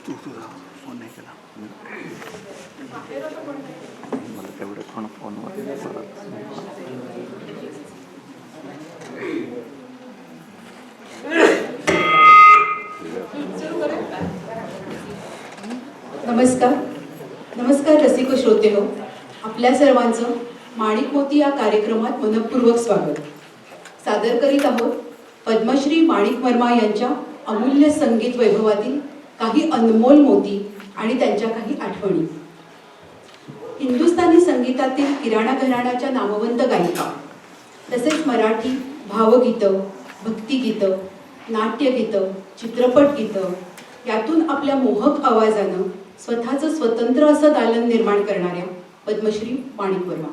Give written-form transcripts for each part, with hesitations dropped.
तू तुझा फोन नाही केला मला तेवढे पण फोनवर नमस्कार नमस्कार रसिक श्रोते हो, आपल्या सर्वांचं माणिक मोती या कार्यक्रमात मनपूर्वक स्वागत. सादर करीत आहोत पद्मश्री माणिक वर्मा यांच्या अमूल्य संगीत वैभवातील काही अनमोल मोती आणि त्यांच्या काही आठवणी. हिंदुस्थानी संगीतातील किराणा घराण्याच्या नामवंत गायिका, तसेच मराठी भावगीतं, भक्तिगीतं, नाट्यगीतं, चित्रपट गीतं यातून आपल्या मोहक आवाजानं स्वतःचं स्वतंत्र असं दालन निर्माण करणाऱ्या पद्मश्री माणिक वर्मा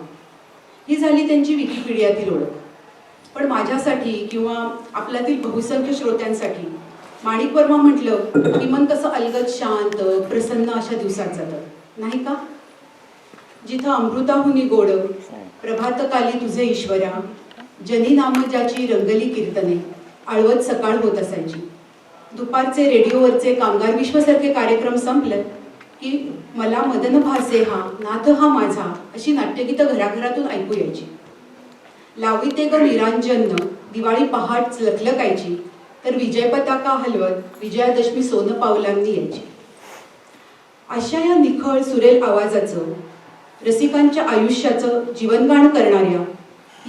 ही झाली त्यांची विकिपीडियातील ओळख. पण माझ्यासाठी किंवा आपल्यातील बहुसंख्य श्रोत्यांसाठी माणिक वर्मा म्हटलं की मन कसं अलगद शांत प्रसन्न अशा दिवसात जातं, नाही का? जिथं अमृताहुनी गोड प्रभातकाली तुझे ईश्वरा, जनी नाम ज्याची रंगली कीर्तने आळवत सकाळ होत असायची. दुपारचे रेडिओवरचे कामगार विश्वसारखे कार्यक्रम संपले की मला मदन भासे हा नाथ हा माझा अशी नाट्यगीतं घराघरातून ऐकू यायची. लाविते ग निरांजन दिवाळी पहाट लखलकायची, तर विजय पताका हलवत विजयादशमी सोनं पावलांनी यायची. अशा या निखळ सुरेल आवाजाचं, रसिकांच्या आयुष्याचं जीवनगान करणाऱ्या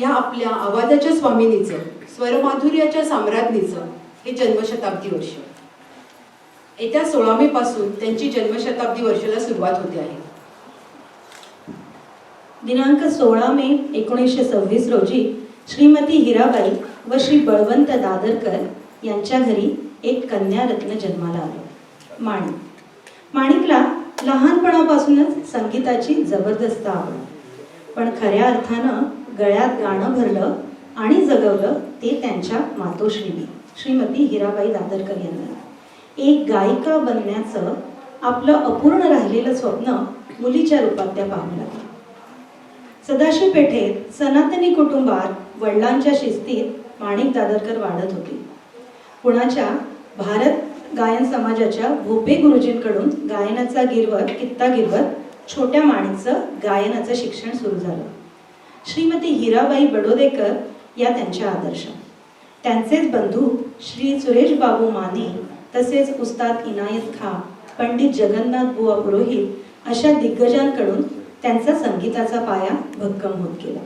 या आपल्या आवाजाच्या स्वामिनीचं, स्वरमाधुर्याच्या साम्राज्ञीचं हे जन्मशताब्दी वर्ष. येत्या 16 मे पासून त्यांची जन्मशताब्दी वर्षाला सुरुवात होते आहे. दिनांक 16 मे 1926 रोजी श्रीमती हिराबाई व श्री बळवंत दादरकर यांच्या घरी एक कन्यारत्न जन्माला आलं, माणिक. माणिकला लहानपणापासूनच संगीताची जबरदस्त आवड, पण खऱ्या अर्थानं गळ्यात गाणं भरलं आणि जगवलं ते त्यांच्या मातोश्रीनी श्रीमती हिराबाई दादरकर यांना. एक गायिका बनण्याचं आपलं अपूर्ण राहिलेलं स्वप्न मुलीच्या रूपात त्या पाहू लागल्या. सदाशिव पेठेत सनातनी कुटुंबात वडिलांच्या शिस्तीत माणिक दादरकर वाढत होते. पुण्याच्या भारत गायन समाजाच्या भोपे गुरुजींकडून गायनाचा कित्ता गिरवत छोट्या माणिकचं गायनाचं शिक्षण सुरू झालं. श्रीमती हिराबाई बडोदेकर या त्यांच्या आदर्श. त्यांचेच बंधू श्री सुरेश बाबू माने, तसेच उस्ताद इनायत खां, पंडित जगन्नाथ बुवा पुरोहित अशा दिग्गजांकडून त्यांचा संगीताचा पाया भक्कम होत गेला.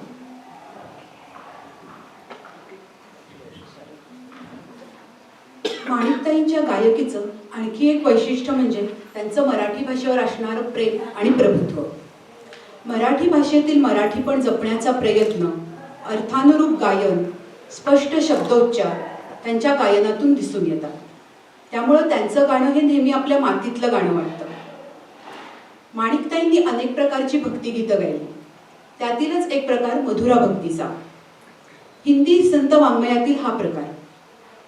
माणिकताईंच्या गायकीचं आणखी एक वैशिष्ट्य म्हणजे त्यांचं मराठी भाषेवर असणारं प्रेम आणि प्रभुत्व. मराठी भाषेतील मराठीपण जपण्याचा प्रयत्न, अर्थानुरूप गायन, स्पष्ट शब्दोच्चार त्यांच्या गायनातून दिसून येतात. त्यामुळं त्यांचं गाणं हे नेहमी आपल्या मातीतलं गाणं वाटतं. माणिकताईंनी अनेक प्रकारची भक्तिगीतं गायली. त्यातीलच एक प्रकार मधुरा भक्तीचा. हिंदी संत वाङ्मयातील हा प्रकार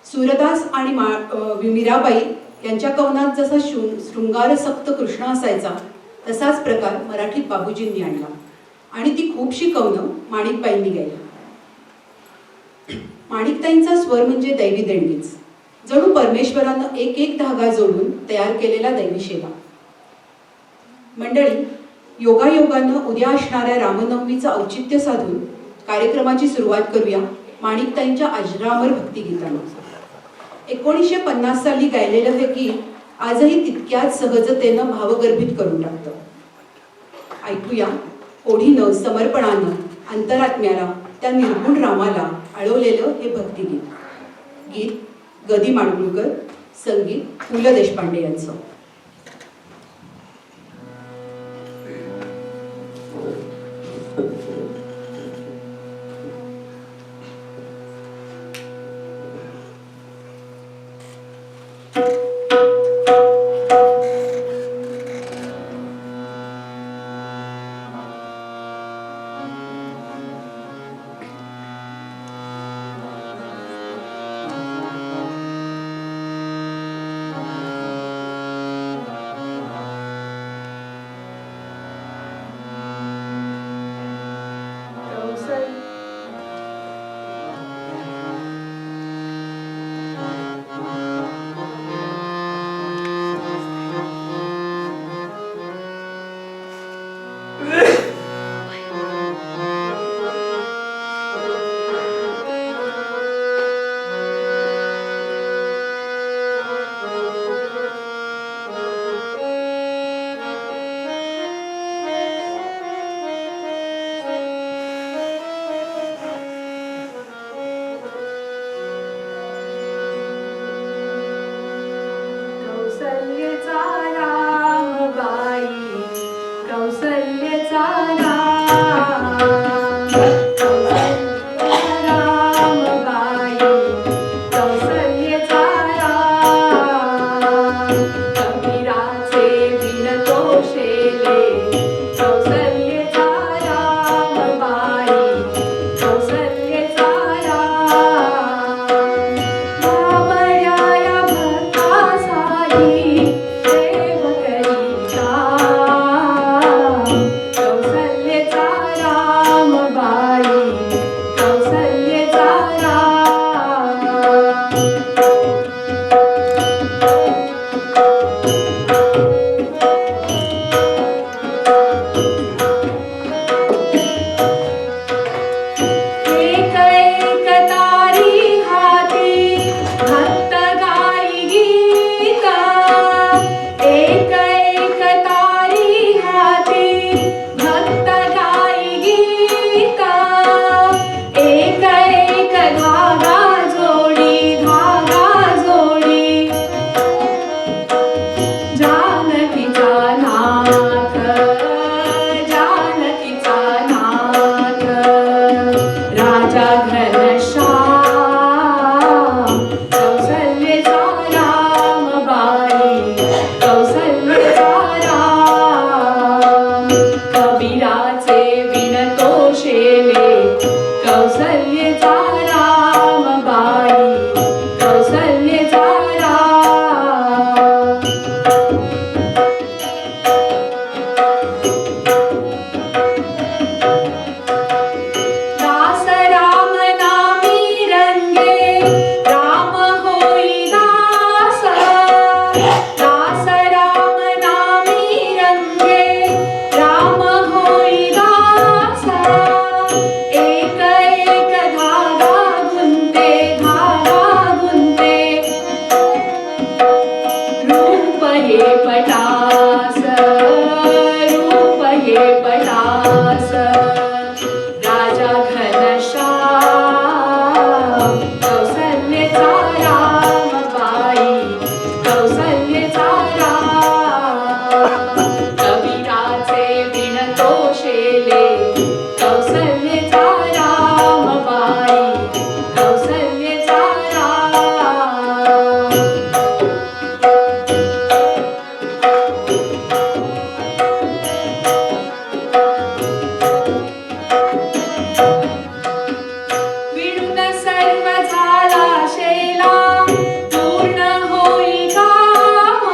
सूरदास आणि मीराबाई यांच्या कवनात जसा शृंगारसक्त कृष्ण असायचा, तसाच प्रकार मराठीत बाबूजींनी आणला आणि ती खूपशी कवनं माणिकबाईंनी गायली. माणिकताईंचा स्वर म्हणजे दैवी देणगीच, जणू परमेश्वरानं एक एक धागा जोडून तयार केलेला दैवी शेवा. मंडळी, योगायोगानं उद्या असणाऱ्या रामनवमीचं औचित्य साधून कार्यक्रमाची सुरुवात करूया माणिकताईंच्या अजरामर भक्तिगीतानं. 1950 साली गायलेलं हे गीत आजही तितक्याच सहजतेनं भावगर्भित करून टाकतं. ऐकूया ओढीनं, समर्पणानं अंतरात्म्याला, त्या निर्गुण रामाला आळवलेलं हे भक्तिगीत. गीत गदी माडगुळकर, संगीत पु ल देशपांडे यांचं. हे पटास, रूप हे पटास, राजा घनश्याम कौसल्येचा राम बाई, कौसल्येचा राम, कबीराचे विणतो शेले, कौसल्येचा राम बाई, कौसल्येचा राम. विणून सर्व झाला शेला, पूर्ण होई काम,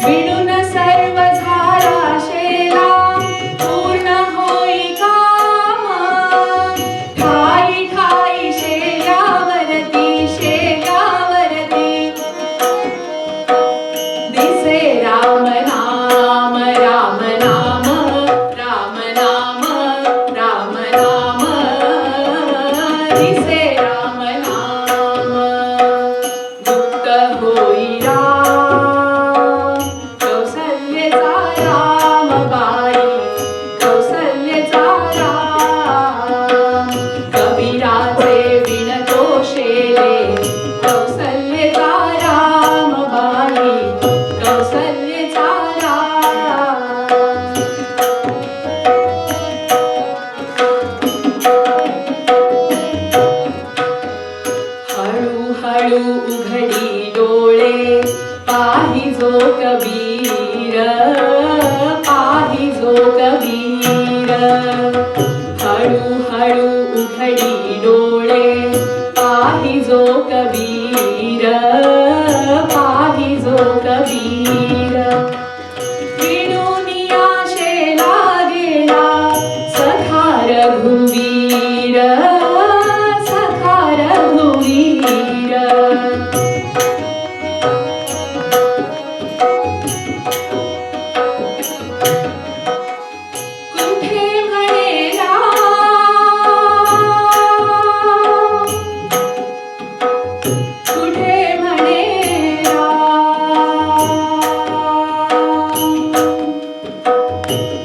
विणून सर्व झाला शेला, पूर्ण होई काम, ठाई ठाई शेल्यावरती, शेल्यावरती दिसे राम नाम, राम नाम, राम नाम, राम नाम, दिसे राम नाम. गुप्त होई राम, कौसल्येचा राम बाई, कौसल्येचा राम, कबीराचे विणतो शेले, कौसल्येचा राम बाई, कौसल्येचा राम. हळू हळू उघडी डोळे, पाहिजो कबीर, पाहिजो कबीर. हळू हळू उघडी डोळे, पाहिजो कबीर, पाहिजो कबीर. विणूनिया शेला गेला सखा रघुवीर, सखा रघुवीर. कुठे म्हणेला, कुठे म्हणेला,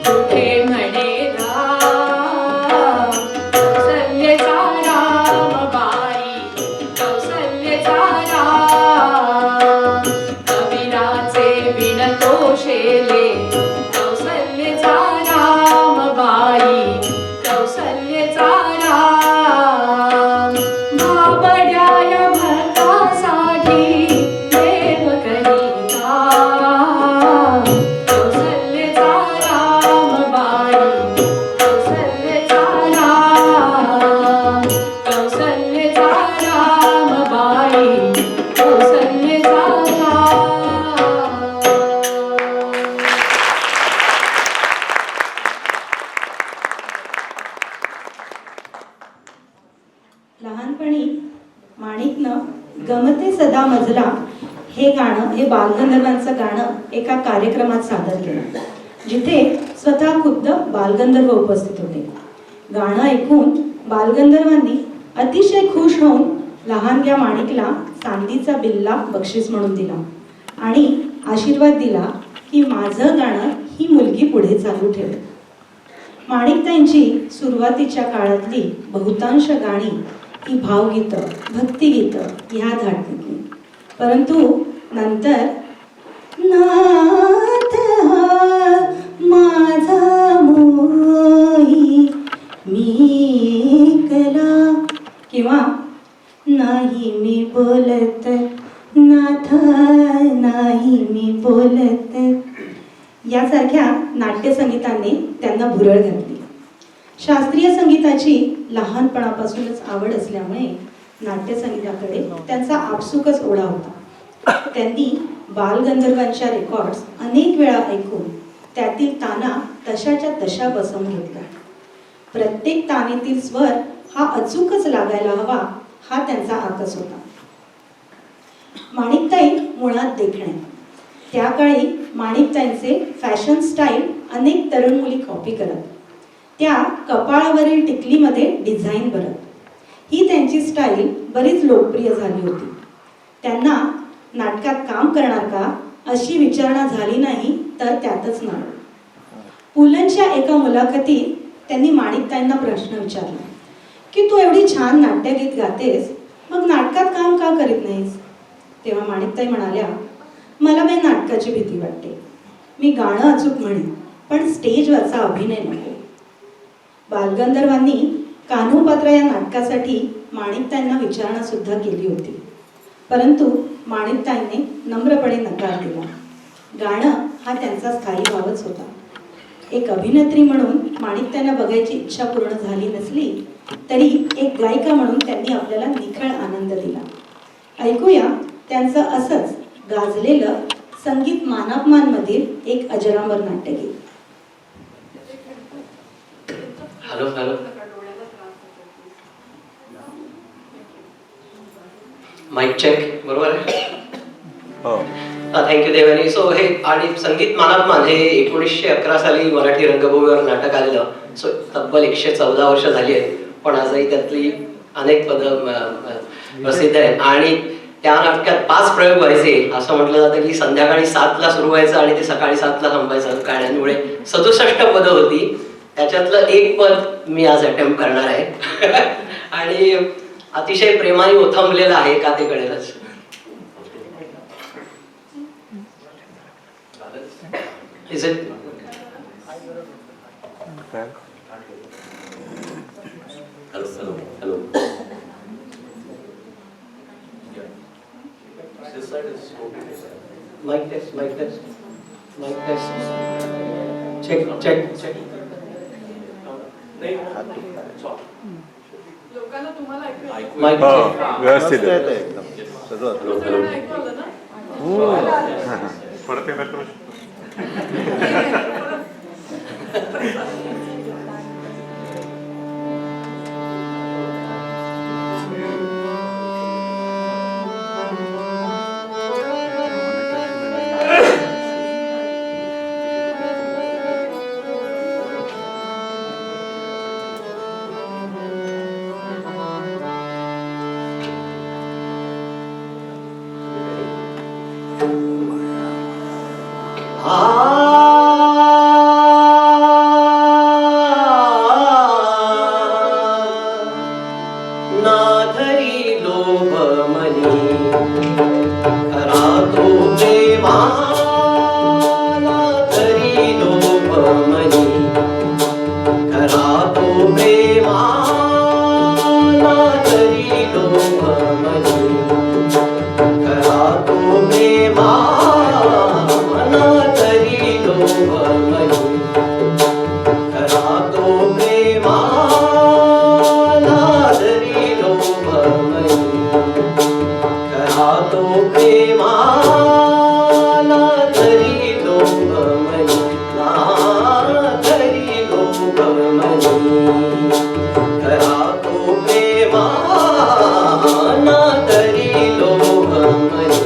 कुठे म्हणेला, कौसल्येचा राम बाई, कौसल्येचा राम, कबीराचे विणतो शेले, कौसल्येचा राम बाई, कौसल्येचा राम. भाबड्या भक्तासाठी देव करिता, कौसल्येचा राम बाई, कौसल्येचा राम, कौसल्येचा राम बाई, कौसल्येचा राम. लहानपणी माणिकनं गमते सदा मजला हे गाणं, हे बालगंधर्वांचं गाणं एका कार्यक्रमात सादर केलं, जिथे स्वतः खुद्द बालगंधर्व उपस्थित होते. गाणं ऐकून बालगंधर्वांनी अतिशय खुश होऊन लहानग्या माणिकला चांदीचा बिल्ला बक्षीस म्हणून दिला आणि आशीर्वाद दिला की माझं गाणं ही मुलगी पुढे चालू ठेवेल. माणिकताईंची सुरुवातीच्या काळातली बहुतांश गाणी ही भावगीतं, भक्तिगीतं ह्या धाटणीतली, परंतु नंतर नाथ हा माझा मोही मी कला किंवा नाही मी बोलत नाथ, नाही मी बोलत यासारख्या नाट्यसंगीताने त्यांना भुरळ घातली. शास्त्रीय संगीताची लहानपणापासूनच आवड असल्यामुळे नाट्यसंगीताकडे त्यांचा आपसुकच ओढा होता. त्यांनी बालगंधर्वांच्या रेकॉर्ड्स अनेक वेळा ऐकून त्यातील ताना तशाच्या तशा बसवून घेतल्या. प्रत्येक तानेतील स्वर हा अचूकच लागायला हवा हा त्यांचा आकस होता. माणिकताई मुळात देखणे. त्या काळी माणिकताईंचे फॅशन स्टाईल अनेक तरुण मुली कॉपी करत. त्या कपाळावरील टिकलीमध्ये डिझाईन भरत. ही त्यांची स्टाईल बरीच लोकप्रिय झाली होती. त्यांना नाटकात काम करणार का अशी विचारणा झाली नाही तर त्यातच नळ. पुलंच्या एका मुलाखतीत त्यांनी माणिकताईंना प्रश्न विचारला की तू एवढी छान नाट्यगीत गातेस, मग नाटकात काम का करीत नाहीस? तेव्हा माणिकताई म्हणाल्या, मला बाई नाटकाची भीती वाटते. मी गाणं अचूक म्हणेन, पण स्टेजवरचा अभिनय नको. बालगंधर्वांनी कान्होपात्रा या नाटकासाठी माणिकताईंना विचारणा सुद्धा केली होती, परंतु माणिकताईंनी नम्रपणे नकार दिला. गाणं हा त्यांचा स्थायी भावच होता. एक अभिनेत्री म्हणून माणिकताईंना बघायची इच्छा पूर्ण झाली नसली तरी एक गायिका म्हणून त्यांनी आपल्याला निखळ आनंद दिला. ऐकूया त्यांचं असंच गाजलेलं संगीत मानापमान मधील एक अजरामर नाट्यगीत. हॅलो हॅलो, माईक चेक बरोबर आहे? हो. थँक्यू देवानी. सो हे आणि संगीत मानापमान हे 1911 साली मराठी रंगभूमीवर नाटक आलेलं. सो तब्बल 114 वर्ष झाली आहेत, पण आजही त्यातली अनेक पदं प्रसिद्ध आहेत. आणि त्या नाटकात 5 प्रयोग व्हायचे. असं म्हटलं जातं की संध्याकाळी 7ला सुरू व्हायचं आणि ते सकाळी 7ला संपायचं. गाण्यांमुळे 67 पदं होती. त्याच्यातलं एक पद मी आज अटेम्प्ट करणार आहे आणि अतिशय प्रेमाने ओथंबलेलं आहे, का ते कळेलच. Is it? काय? Hello, hello, hello. This side is okay. Mic test, mic test, mic test. Check, check, check. लोकांना तुम्हाला ऐकू Mic हो, check. व्यवस्थित आहे. एकदम सगळं. Hello, hello. ऐकू आलं ना? परत एकदा करू शकतो. नाधरी लोभ मनी खरा तो प्रेमा. नाधरी लोभ मनी खरा तो प्रेमा. नाधरी लोभ मनी खरा तो प्रेमा. नाधरी लोभ मनी खरा तो प्रेमा. नाधरी लोभ मनी खरा तो प्रेमा. नाधरी लोभ मनी. नाधरी लोभ मनी खरा तो प्रेमा. नाधरी लोभ मनी.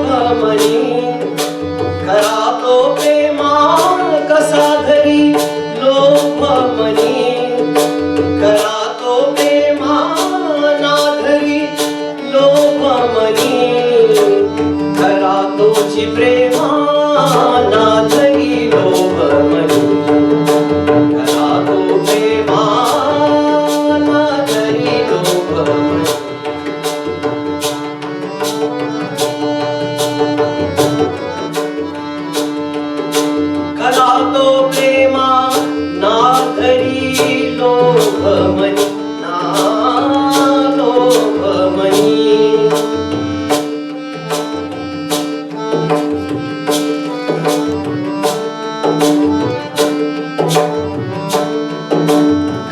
लोभमणी खरा तो प्रेमा कसा धरी लोभमणी खरा तो प्रेमा ना धरी लोभमणी खरा तोची प्रेमा ना धरी लोभमणी खरा तो प्रेमा ना धरी लोभमणी खरा तो प्रेमा ना धरी लोभमणी ना लोभमणी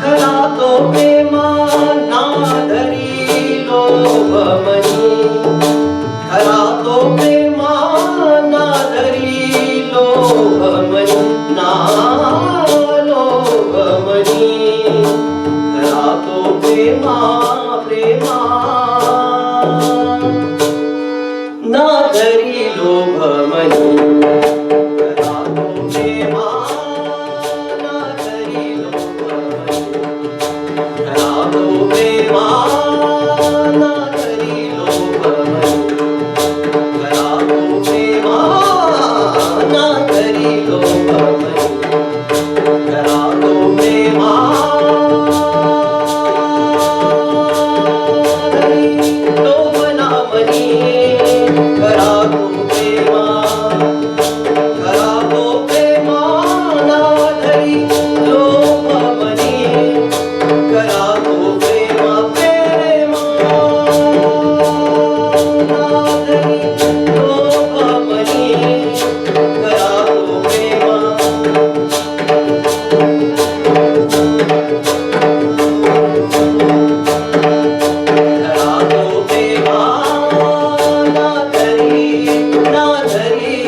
खरा तो प्रेमा ना धरी लोभमणी खरा तो प्रेमा ना धरी लोभमणी ना लोभमणी खरा तो प्रेमा प्रेमा ना धरी लोभमणी खरा तो प्रेमा ना धरी लोभमणी खरा तो प्रेमा ना धरी लोभमणी खरा तो प्रेमा ना धरी लोभमणी खरा तो प्रेमा धरी लोभनामणी खरा तो प्रेमा खरा तो प्रेमा ना धरी लोभमणी खरा तो प्रेमा प्रेमा ना धरी लोभमणी खरा तो प्रेमा खरा तो प्रेमा ना धरी ना धरी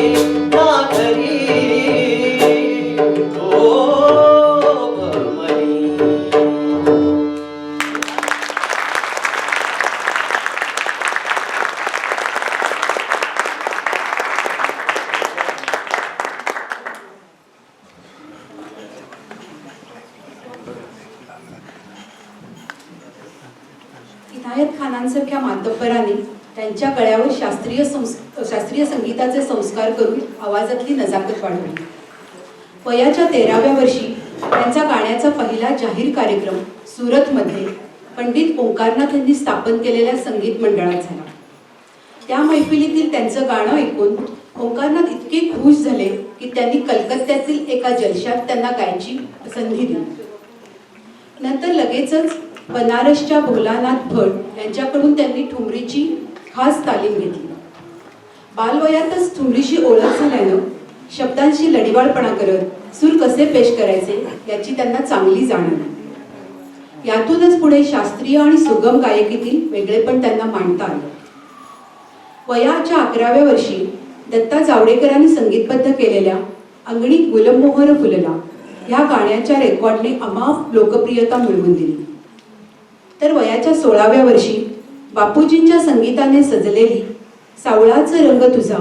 ना धरी लोभमणी. इनायत खानांसारख्या मातब्बरांनी त्यांच्या गळ्यावर शास्त्रीय संगीताचे संस्कार करून आवाजातली नजाकत वाढवली. वयाच्या 13व्या वर्षी त्यांचा गाण्याचा पहिला जाहीर कार्यक्रम सुरतमध्ये पंडित ओंकारनाथ यांनी स्थापन केलेल्या संगीत मंडळात झाला. त्या मैफिलीतील त्यांचं गाणं ऐकून ओंकारनाथ इतके खुश झाले की त्यांनी कलकत्त्यातील एका जलशात त्यांना गायची संधी दिली. नंतर लगेचच बनारसच्या भोलानाथ भट यांच्याकडून त्यांनी ठुमरीची खास तालीम घेतली. बालवयातच ठुमरीशी ओळख झाल्यानं शब्दांशी लढीवाळपणा करत सूर कसे पेश करायचे याची त्यांना चांगली जाण आली. यातूनच पुढे शास्त्रीय आणि सुगम गायकीतील वेगळेपण त्यांना मांडता आले. वयाच्या 11व्या वर्षी दत्ता जावडेकरांनी संगीतबद्ध केलेल्या अंगणी गुलमोहर फुलला ह्या गाण्याच्या रेकॉर्डने अमाप लोकप्रियता मिळवून दिली. तर वयाच्या 16व्या वर्षी बापूजींच्या संगीताने सजलेली सावळाचा रंग तुझा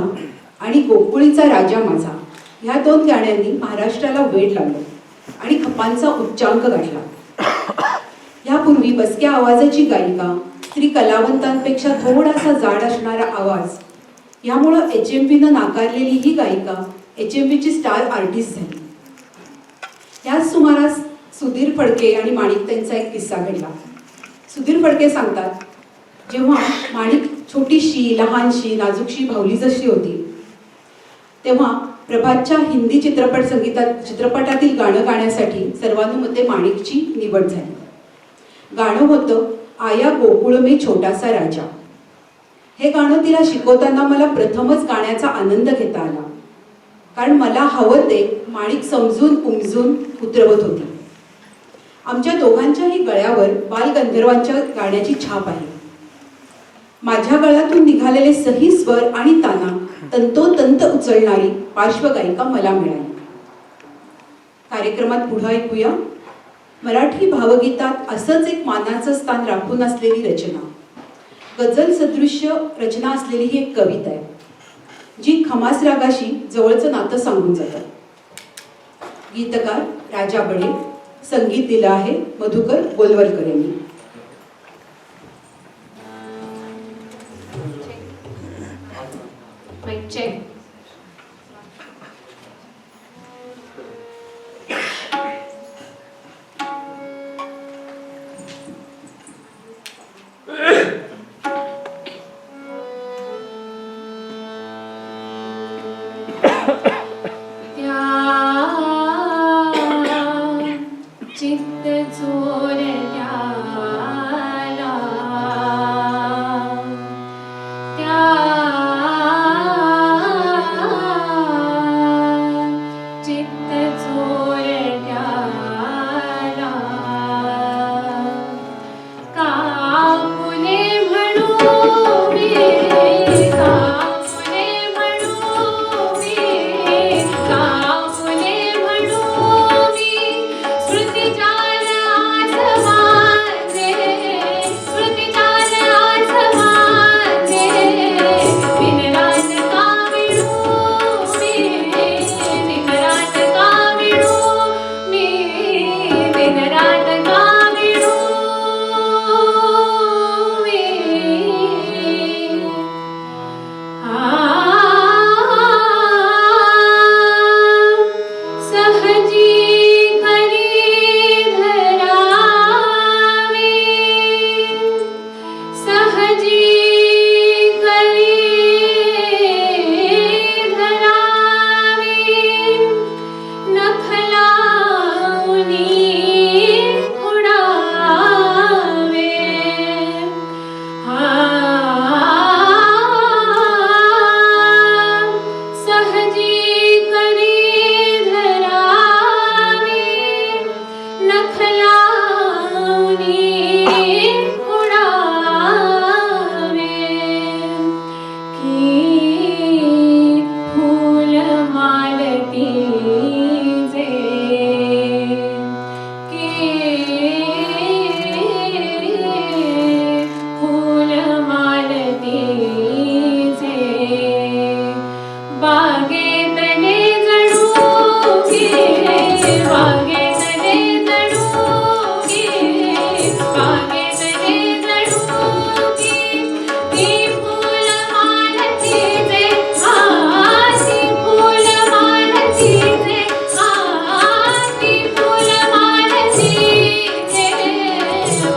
आणि गोकुळीचा राजा माझा ह्या 2 गाण्यांनी महाराष्ट्राला वेड लावलं आणि खपांचा उच्चांक गाठला. यापूर्वी बसक्या आवाजाची गायिका, स्त्री कलावंतांपेक्षा थोडासा जाड असणारा आवाज यामुळं HMVनं नाकारलेली ही गायिका HMVची स्टार आर्टिस्ट झाली. याच सुमारास सुधीर फडके आणि माणिकताईंचा एक किस्सा घडला. सुधीर फडके सांगतात, जेव्हा माणिक छोटीशी, लहानशी, नाजूकशी भावली जशी होती तेव्हा प्रभातच्या हिंदी चित्रपटातील गाणं गाण्यासाठी सर्वानुमते माणिकची निवड झाली. गाणं होतं आया गोकुळ में छोटासा राजा. हे गाणं तिला शिकवताना मला प्रथमच गाण्याचा आनंद घेता आला, कारण मला हवं ते माणिक समजून उमजून उतरवत होती. आमच्या दोघांच्याही गळ्यावर बालगंधर्वांच्या गाण्याची छाप आहे. माझ्या गळ्यातून निघालेले सही स्वर आणि ताना तंतोतंत उचलणारी पार्श्वगायिका मला मिळाली. कार्यक्रमात पुढे ऐकूया मराठी भावगीतात असंच एक मानाचं स्थान राखून असलेली रचना, गझल सदृश्य रचना असलेली ही एक कविता आहे. जी खमास रागाशी जवळचं नातं सांगून जातात. गीतकार राजा बडे, संगीत दिलं आहे मधुकर गोलवलकर यांनी. Mic check. चित्त चोरल्या त्या चित्त चोरल्या कापुले म्हणू मी कापुले म्हणू मी कापुले म्हणू मी स्मृतिजाल आज माझे स्मृतिजाल आज माझे दिनरात काविळू मी दिनरात काविळू मी दिनरात काविळू मी सहजी करी धरावे सहजी करी धरावे नख लावूनी उडावे सहजी करी धरावे नख लावूनी उडावे की फूल मालतीचे की फूल मालतीचे बागेतले जणू की बागेतले जणू की बागेतले जणू की ती फूल मालतीचे ती फूल मालतीचे ती फूल मालतीचे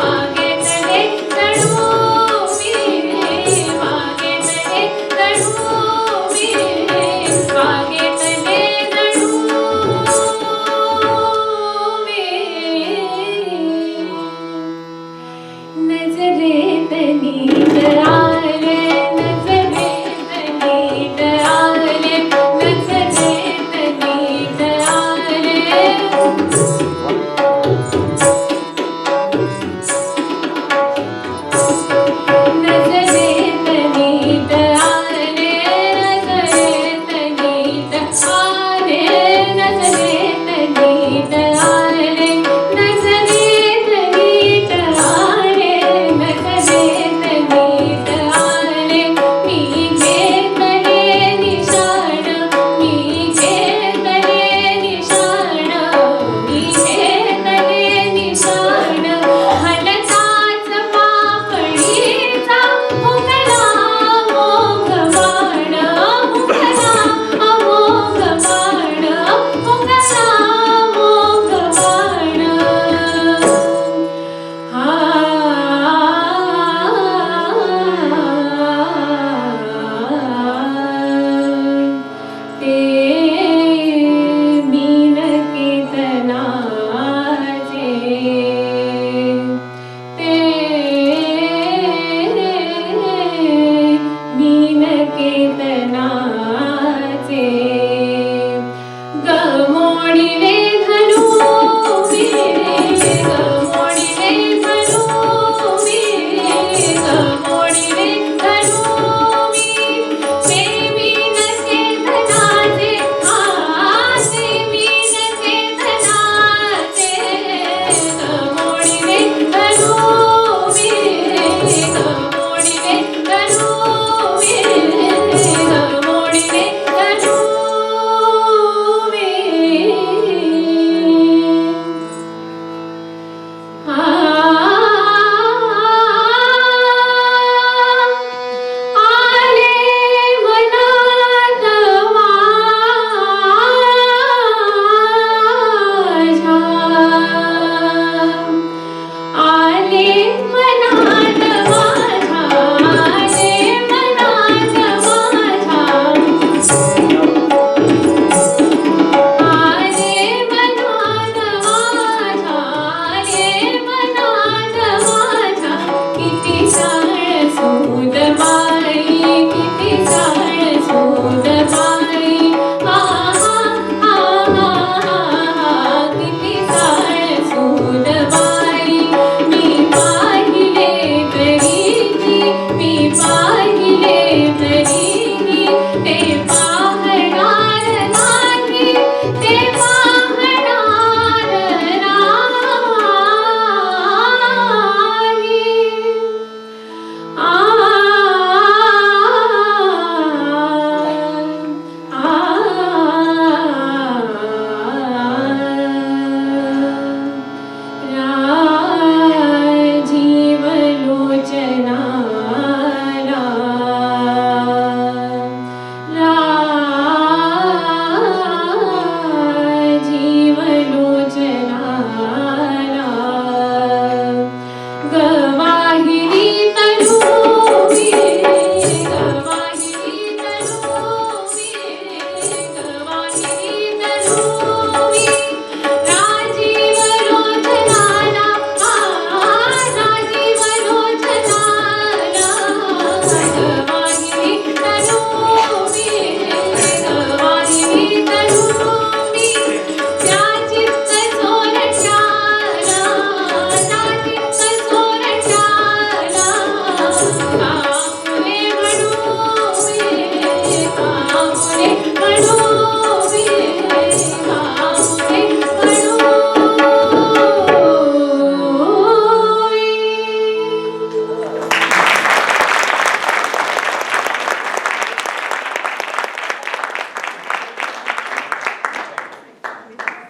बागेतले जणू मी बागेतले जणू मी बागेतले जणू ते पाहणार नाही, ते पाहणार नाही. आ जीवलोचना गवाहिनी तनू मी, गवाहिनी तनू मी, गवाहिनी तनू मी. राजीव लोचनाला, राजीव लोचनाला. गवाहिनी तनू मी, गवाहिनी तनू मी. त्या चित्त चोरट्याला, त्या चित्त चोरट्याला. कामुले म्हणू मी, कामुले म्हणू मी, कामुले म्हणू मी.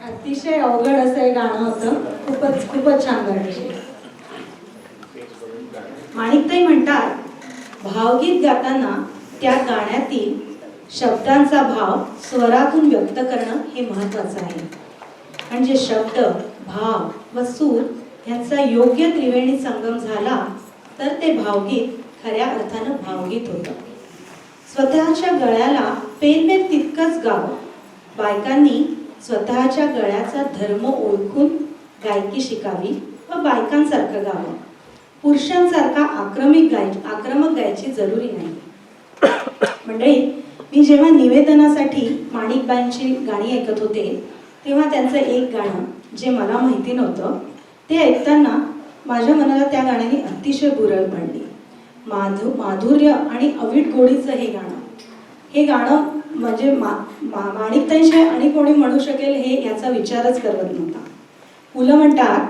अतिशय अवघड असं हे गाणं होतं. खूपच छान गाणं. माणिकताई म्हणतात, भावगीत गाताना त्या गाण्यातील शब्दांचा भाव स्वरातून व्यक्त करणं हे महत्त्वाचं आहे. म्हणजे शब्द, भाव व सूर यांचा योग्य त्रिवेणी संगम झाला तर ते भावगीत खऱ्या अर्थानं भावगीत होतं. स्वतःच्या गळ्याला पेरपेर तितकंच गावं. बायकांनी स्वतःच्या गळ्याचा धर्म ओळखून गायकी शिकावी व बायकांसारखं गावं. पुरुषांसारखा आक्रमक गायची जरुरी नाही. मंडळी, मी जेव्हा निवेदनासाठी माणिकबाईंची गाणी ऐकत होते तेव्हा त्यांचं एक गाणं जे मला माहिती नव्हतं ते ऐकताना माझ्या मनाला त्या गाण्याने अतिशय बुरळ पडली. माधुर्य आणि अवीट गोडीचं हे गाणं म्हणजे माणिकताईशिवाय आणि कोणी म्हणू शकेल हे याचा विचारच करत नव्हता. मुलं म्हणतात,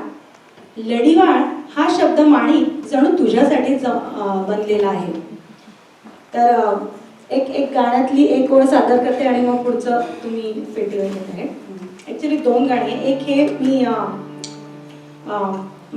लढीवाळ हा शब्द माणिक जणू तुझ्यासाठीच बनलेला आहे. तर एक गाण्यातली एक ओळ सादर करते आणि मग पुढचं तुम्ही पेटीवर घेत आहे. ॲक्च्युली 2 गाणी. एक हे मी